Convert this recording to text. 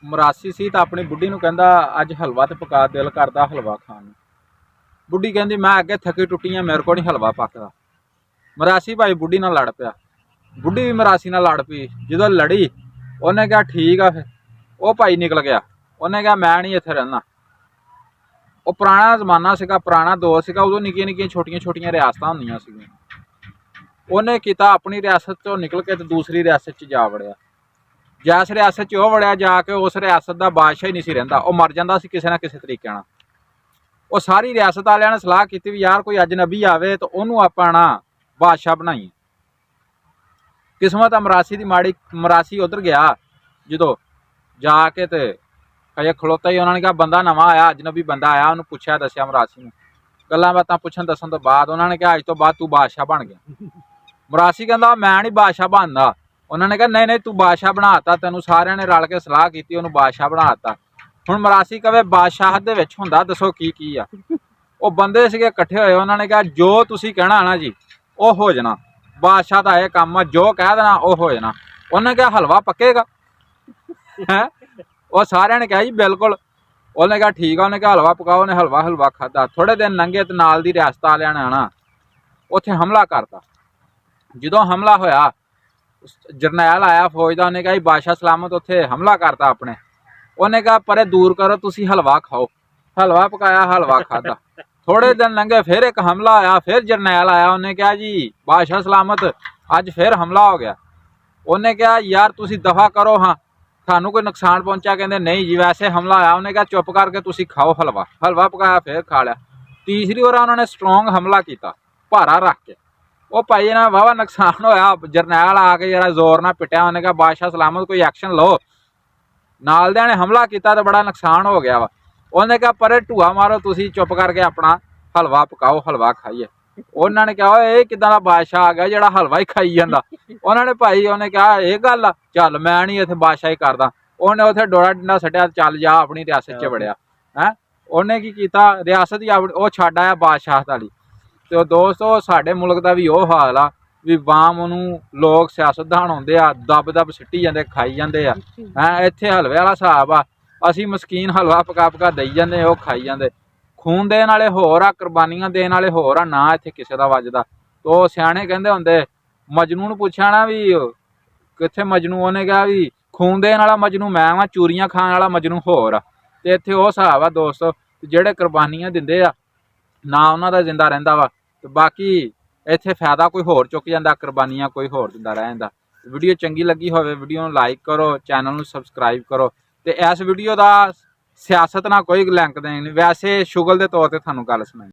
ਮਰਾਸੀ ਸੀ ਤਾਂ ਆਪਣੀ ਬੁੱਢੀ ਨੂੰ ਕਹਿੰਦਾ ਅੱਜ ਹਲਵਾ ਤੇ ਪਕਾ, ਦਿਲ ਕਰਦਾ ਹਲਵਾ ਖਾਣ ਨੂੰ। ਬੁੱਢੀ ਕਹਿੰਦੀ ਮੈਂ ਅੱਗੇ ਥੱਕੀ ਟੁੱਟੀ ਆ, ਮੇਰੇ ਕੋਲ ਨਹੀਂ ਹਲਵਾ ਪੱਕਦਾ। ਮਰਾਸੀ ਭਾਈ ਬੁੱਢੀ ਨਾਲ ਲੜ ਪਿਆ, ਬੁੱਢੀ ਵੀ ਮਰਾਸੀ ਨਾਲ ਲੜ ਪਈ। ਜਦੋਂ ਲੜੀ ਉਹਨੇ ਕਿਹਾ ਠੀਕ ਆ, ਫਿਰ ਉਹ ਭਾਈ ਨਿਕਲ ਗਿਆ। ਉਹਨੇ ਕਿਹਾ ਮੈਂ ਨਹੀਂ ਇੱਥੇ ਰਹਿਣਾ। ਉਹ ਪੁਰਾਣਾ ਜ਼ਮਾਨਾ ਸੀਗਾ, ਪੁਰਾਣਾ ਦੌਰ ਸੀਗਾ, ਉਦੋਂ ਨਿੱਕੀਆਂ ਨਿੱਕੀਆਂ ਛੋਟੀਆਂ ਛੋਟੀਆਂ ਰਿਆਸਤਾਂ ਹੁੰਦੀਆਂ ਸੀਗੀਆਂ। ਉਹਨੇ ਕੀਤਾ ਆਪਣੀ ਰਿਆਸਤ ਚੋਂ ਨਿਕਲ ਕੇ ਤੇ ਦੂਸਰੀ ਰਿਆਸਤ 'ਚ ਜਾ ਵੜਿਆ। ਜਿਸ ਰਿਆਸਤ 'ਚ ਉਹ ਵੜਿਆ ਜਾ ਕੇ ਉਸ ਰਿਆਸਤ ਦਾ ਬਾਦਸ਼ਾਹ ਹੀ ਨਹੀਂ ਸੀ ਰਹਿੰਦਾ, ਉਹ ਮਰ ਜਾਂਦਾ ਸੀ ਕਿਸੇ ਨਾ ਕਿਸੇ ਤਰੀਕੇ ਨਾਲ। ਉਹ ਸਾਰੀ ਰਿਆਸਤ ਵਾਲਿਆਂ ਨੇ ਸਲਾਹ ਕੀਤੀ ਵੀ ਯਾਰ ਕੋਈ ਅਜਨਬੀ ਆਵੇ ਤਾਂ ਉਹਨੂੰ ਆਪਾਂ ਨਾ ਬਾਦਸ਼ਾਹ ਬਣਾਈਏ। ਕਿਸਮਤ ਮਰਾਸੀ ਦੀ ਮਾੜੀ, ਮਰਾਸੀ ਉਧਰ ਗਿਆ। ਜਦੋਂ ਜਾ ਕੇ ਤੇ ਅਜੇ ਖਲੋਤਾ ਹੀ ਉਹਨਾਂ ਨੇ ਕਿਹਾ ਬੰਦਾ ਨਵਾਂ ਆਇਆ, ਅਜਨਬੀ ਬੰਦਾ ਆਇਆ। ਉਹਨੂੰ ਪੁੱਛਿਆ ਦੱਸਿਆ ਮਰਾਸੀ ਨੂੰ, ਗੱਲਾਂ ਬਾਤਾਂ ਪੁੱਛਣ ਦੱਸਣ ਤੋਂ ਬਾਅਦ ਉਹਨਾਂ ਨੇ ਕਿਹਾ ਅੱਜ ਤੋਂ ਬਾਅਦ ਤੂੰ ਬਾਦਸ਼ਾਹ ਬਣ ਗਿਆ। ਮਰਾਸੀ ਕਹਿੰਦਾ ਮੈਂ ਨਹੀਂ ਬਾਦਸ਼ਾਹ ਬਣਦਾ। ਉਹਨਾਂ ਨੇ ਕਿਹਾ ਨਹੀਂ ਨਹੀਂ ਤੂੰ ਬਾਦਸ਼ਾਹ ਬਣਾਤਾ, ਤੈਨੂੰ ਸਾਰਿਆਂ ਨੇ ਰਲ ਕੇ ਸਲਾਹ ਕੀਤੀ ਉਹਨੂੰ ਬਾਦਸ਼ਾਹ ਬਣਾਤਾ। ਹੁਣ ਮਰਾਸੀ ਕਵੇ ਬਾਦਸ਼ਾਹ ਦੇ ਵਿੱਚ ਹੁੰਦਾ ਦੱਸੋ ਕੀ ਕੀ ਆ। ਉਹ ਬੰਦੇ ਸੀਗੇ ਇਕੱਠੇ ਹੋਏ, ਉਹਨਾਂ ਨੇ ਕਿਹਾ ਜੋ ਤੁਸੀਂ ਕਹਿਣਾ ਨਾ ਜੀ ਉਹ ਹੋ ਜਾਣਾ, ਬਾਦਸ਼ਾਹ ਦਾ ਇਹ ਕੰਮ ਆ, ਜੋ ਕਹਿ ਦੇਣਾ ਉਹ ਹੋ ਜਾਣਾ। ਉਹਨੇ ਕਿਹਾ ਹਲਵਾ ਪੱਕੇਗਾ ਹੈ? ਉਹ ਸਾਰਿਆਂ ਨੇ ਕਿਹਾ ਜੀ ਬਿਲਕੁਲ। ਉਹਨੇ ਕਿਹਾ ਠੀਕ ਆ। ਉਹਨੇ ਕਿਹਾ ਹਲਵਾ ਪਕਾਓ। ਉਹਨੇ ਹਲਵਾ ਖਾਧਾ। ਥੋੜੇ ਦਿਨ ਲੰਘੇ ਤੇ ਨਾਲ ਦੀ ਰਿਆਸਤ ਵਾਲਿਆਂ ਨੇ ਆਣਾ, ਉੱਥੇ ਹਮਲਾ ਕਰਤਾ। ਜਦੋਂ ਹਮਲਾ ਹੋਇਆ ਜਰਨੈਲ ਆਇਆ ਫੌਜ ਦਾ, ਉਹਨੇ ਕਿਹਾ ਜੀ ਬਾਦਸ਼ਾਹ ਸਲਾਮਤ ਉੱਥੇ ਹਮਲਾ ਕਰਤਾ ਆਪਣੇ। ਉਹਨੇ ਕਿਹਾ ਪਰੇ ਦੂਰ ਕਰੋ, ਤੁਸੀਂ ਹਲਵਾ ਖਾਓ। ਹਲਵਾ ਪਕਾਇਆ, ਹਲਵਾ ਖਾਧਾ। ਥੋੜੇ ਦਿਨ ਲੰਘੇ ਫਿਰ ਇੱਕ ਹਮਲਾ ਆਇਆ, ਫਿਰ ਜਰਨੈਲ ਆਇਆ। ਉਹਨੇ ਕਿਹਾ ਜੀ ਬਾਦਸ਼ਾਹ ਸਲਾਮਤ ਅੱਜ ਫਿਰ ਹਮਲਾ ਹੋ ਗਿਆ। ਉਹਨੇ ਕਿਹਾ ਯਾਰ ਤੁਸੀਂ ਦਫਾ ਕਰੋ, ਹਾਂ ਤੁਹਾਨੂੰ ਕੋਈ ਨੁਕਸਾਨ ਪਹੁੰਚਿਆ? ਕਹਿੰਦੇ ਨਹੀਂ ਜੀ ਵੈਸੇ ਹਮਲਾ ਆਇਆ। ਉਹਨੇ ਕਿਹਾ ਚੁੱਪ ਕਰਕੇ ਤੁਸੀਂ ਖਾਓ ਹਲਵਾ। ਹਲਵਾ ਪਕਾਇਆ, ਫਿਰ ਖਾ ਲਿਆ। ਤੀਸਰੀ ਵਾਰ ਉਹਨਾਂ ਨੇ ਸਟਰੋਂਗ ਹਮਲਾ ਕੀਤਾ ਭਾਰਾ ਰੱਖ ਕੇ। ਉਹ ਭਾਈ ਇਹਨਾਂ ਵਾਹਵਾ ਨੁਕਸਾਨ ਹੋਇਆ। ਜਰਨੈਲ ਆ ਕੇ ਜਿਹੜਾ ਜ਼ੋਰ ਨਾਲ ਪਿੱਟਿਆ। ਉਹਨੇ ਕਿਹਾ ਬਾਦਸ਼ਾਹ ਸਲਾਮਤ ਕੋਈ ਐਕਸ਼ਨ ਲਓ। ਨਾਲ ਦਿਆਂ ਨੇ ਹਮਲਾ ਕੀਤਾ ਤਾਂ ਬੜਾ ਨੁਕਸਾਨ ਹੋ ਗਿਆ ਵਾ। ਉਹਨੇ ਕਿਹਾ ਪਰੇ ਢੂਆ ਮਾਰੋ, ਤੁਸੀਂ ਚੁੱਪ ਕਰਕੇ ਆਪਣਾ ਹਲਵਾ ਪਕਾਓ, ਹਲਵਾ ਖਾਈਏ। ਉਹਨਾਂ ਨੇ ਕਿਹਾ ਓਏ ਇਹ ਕਿੱਦਾਂ ਦਾ ਬਾਦਸ਼ਾਹ ਆ ਗਿਆ ਜਿਹੜਾ ਹਲਵਾ ਹੀ ਖਾਈ ਜਾਂਦਾ। ਉਹਨਾਂ ਨੇ ਭਾਈ ਉਹਨੇ ਕਿਹਾ ਇਹ ਗੱਲ ਆ, ਚੱਲ ਮੈਂ ਨਹੀਂ ਇੱਥੇ ਬਾਦਸ਼ਾਹੀ ਕਰਦਾ। ਉਹਨੇ ਉੱਥੇ ਡੋਰਾ ਡੰਡਾ ਸੱਟਿਆ, ਚੱਲ ਜਾ ਆਪਣੀ ਰਿਆਸਤ 'ਚ ਵੜਿਆ ਹੈ। ਉਹਨੇ ਕੀ ਕੀਤਾ, ਰਿਆਸਤ ਹੀ ਉਹ ਛੱਡ ਆਇਆ ਬਾਦਸ਼ਾਹ ਵਾਲੀ। ਤੇ ਦੋਸਤੋ ਸਾਡੇ ਮੁਲਕ ਦਾ ਵੀ ਉਹ ਹਾਲ ਆ ਵੀ ਵਾਮ ਉਹਨੂੰ ਲੋਕ ਸਿਆਸਤਦਾਨ ਆਉਂਦੇ ਆ, ਦੱਬ ਸਿੱਟੀ ਜਾਂਦੇ, ਖਾਈ ਜਾਂਦੇ ਆ ਹੈ। ਇੱਥੇ ਹਲਵੇ ਵਾਲਾ ਹਿਸਾਬ ਆ, ਅਸੀਂ ਮਸਕੀਨ ਹਲਵਾ ਪਕਾ ਪਕਾ ਦੇਈ ਜਾਂਦੇ, ਉਹ ਖਾਈ ਜਾਂਦੇ। ਖੂਨ ਦੇਣ ਵਾਲੇ ਹੋਰ ਆ, ਕੁਰਬਾਨੀਆਂ ਦੇਣ ਵਾਲੇ ਹੋਰ ਆ, ਨਾ ਇੱਥੇ ਕਿਸੇ ਦਾ ਵੱਜਦਾ। ਤੋ ਸਿਆਣੇ ਕਹਿੰਦੇ ਹੁੰਦੇ, ਮਜਨੂ ਨੂੰ ਪੁੱਛਿਆ ਨਾ ਵੀ ਕਿੱਥੇ ਮਜਨੂ, ਉਹਨੇ ਕਿਹਾ ਵੀ ਖੂਨ ਦੇਣ ਵਾਲਾ ਮਜਨੂ ਮੈਂ ਵਾਂ, ਚੂਰੀਆਂ ਖਾਣ ਵਾਲਾ ਮਜਨੂ ਹੋਰ ਆ। ਤੇ ਇੱਥੇ ਉਹ ਹਿਸਾਬ ਆ ਦੋਸਤੋ, ਜਿਹੜੇ ਕੁਰਬਾਨੀਆਂ ਦਿੰਦੇ ਆ ਨਾ ਉਹਨਾਂ ਦਾ ਜਿੰਦਾ ਰਹਿੰਦਾ ਵਾ, ਤੇ ਬਾਕੀ ਇੱਥੇ ਫਾਇਦਾ ਕੋਈ ਹੋਰ ਚੁੱਕ ਜਾਂਦਾ, ਕੁਰਬਾਨੀਆਂ ਕੋਈ ਹੋਰ ਦਿੰਦਾ ਰਹਿ ਜਾਂਦਾ। ਵੀਡੀਓ ਚੰਗੀ ਲੱਗੀ ਹੋਵੇ ਵੀਡੀਓ ਨੂੰ ਲਾਈਕ ਕਰੋ, ਚੈਨਲ ਨੂੰ ਸਬਸਕ੍ਰਾਈਬ ਕਰੋ। ਤੇ ਇਸ ਵੀਡੀਓ ਦਾ ਸਿਆਸਤ ਨਾਲ ਕੋਈ ਲਿੰਕ ਨਹੀਂ, ਵੈਸੇ ਸ਼ੁਗਲ ਦੇ ਤੌਰ ਤੇ ਤੁਹਾਨੂੰ ਗੱਲ ਸੁਣਾਈ।